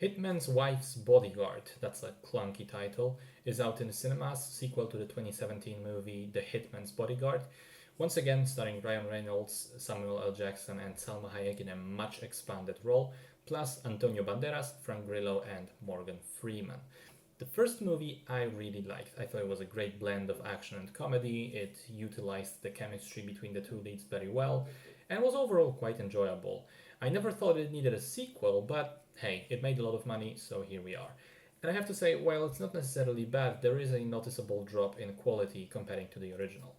Hitman's Wife's Bodyguard, that's a clunky title, is out in the cinemas, sequel to the 2017 movie The Hitman's Bodyguard. Once again, starring Ryan Reynolds, Samuel L. Jackson, and Salma Hayek in a much expanded role, plus Antonio Banderas, Frank Grillo, and Morgan Freeman. The first movie I really liked. I thought it was a great blend of action and comedy. It utilized the chemistry between the two leads very well and was overall quite enjoyable. I never thought it needed a sequel, but hey, it made a lot of money, so here we are. And I have to say, while it's not necessarily bad, there is a noticeable drop in quality comparing to the original.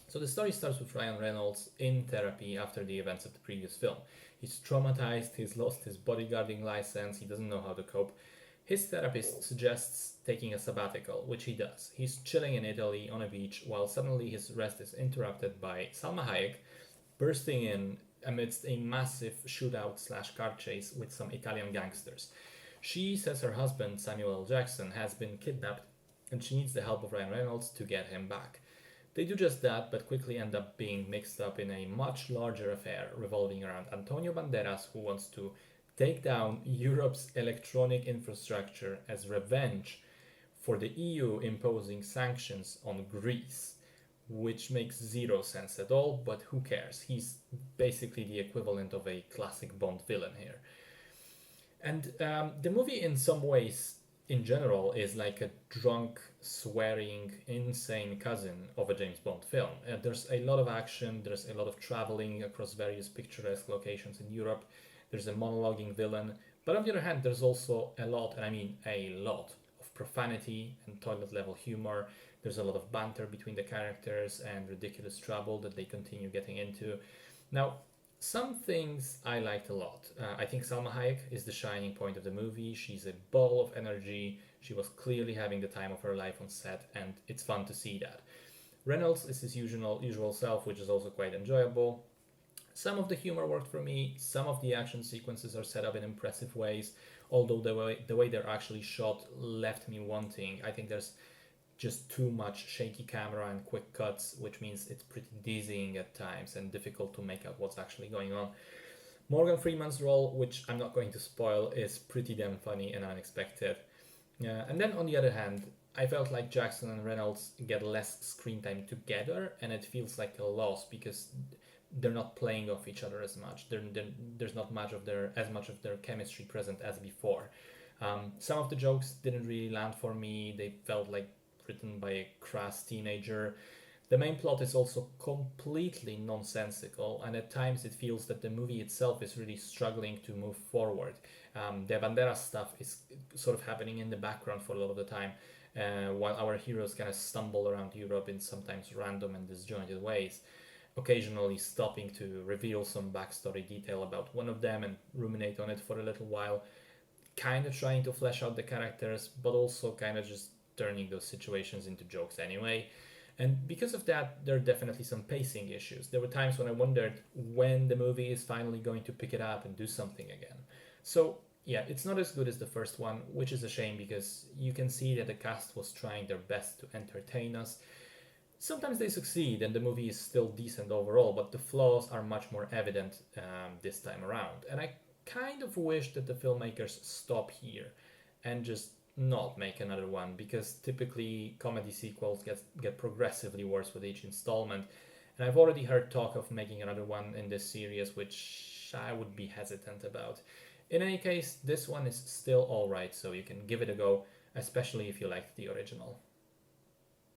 So the story starts with Ryan Reynolds in therapy after the events of the previous film. He's traumatized, he's lost his bodyguarding license, he doesn't know how to cope. His therapist suggests taking a sabbatical, which he does. He's chilling in Italy on a beach while suddenly his rest is interrupted by Salma Hayek bursting in amidst a massive shootout slash car chase with some Italian gangsters. She says her husband, Samuel L. Jackson, has been kidnapped and she needs the help of Ryan Reynolds to get him back. They do just that, but quickly end up being mixed up in a much larger affair revolving around Antonio Banderas, who wants to take down Europe's electronic infrastructure as revenge for the EU imposing sanctions on Greece, which makes zero sense at all, but who cares? He's basically the equivalent of a classic Bond villain here. And the movie, in some ways, in general, is like a drunk, swearing, insane cousin of a James Bond film. There's a lot of action, there's a lot of traveling across various picturesque locations in Europe, there's a monologuing villain, but on the other hand, there's also a lot, and I mean a lot, of profanity and toilet level humor. There's a lot of banter between the characters and ridiculous trouble that they continue getting into. Now, some things I liked a lot. I think Salma Hayek is the shining point of the movie. She's a ball of energy. She was clearly having the time of her life on set, and it's fun to see that. Reynolds is his usual self, which is also quite enjoyable. Some of the humor worked for me. Some of the action sequences are set up in impressive ways, although the way they're actually shot left me wanting. I think there's just too much shaky camera and quick cuts, which means it's pretty dizzying at times and difficult to make out what's actually going on. Morgan Freeman's role, which I'm not going to spoil, is pretty damn funny and unexpected. And then on the other hand, I felt like Jackson and Reynolds get less screen time together, and it feels like a loss because they're not playing off each other as much. There's not much of as much of their chemistry present as before. Some of the jokes didn't really land for me. They felt like written by a crass teenager. The main plot is also completely nonsensical, and at times it feels that the movie itself is really struggling to move forward. The Banderas stuff is sort of happening in the background for a lot of the time, while our heroes kind of stumble around Europe in sometimes random and disjointed ways, occasionally stopping to reveal some backstory detail about one of them and ruminate on it for a little while, kind of trying to flesh out the characters, but also kind of just turning those situations into jokes anyway. And because of that, there are definitely some pacing issues. There were times when I wondered when the movie is finally going to pick it up and do something again. So, yeah, it's not as good as the first one, which is a shame because you can see that the cast was trying their best to entertain us. Sometimes they succeed and the movie is still decent overall, but the flaws are much more evident this time around. And I kind of wish that the filmmakers stop here and just not make another one, because typically comedy sequels get progressively worse with each installment, and I've already heard talk of making another one in this series, which I would be hesitant about. In any case, this one is still alright, so you can give it a go, especially if you liked the original.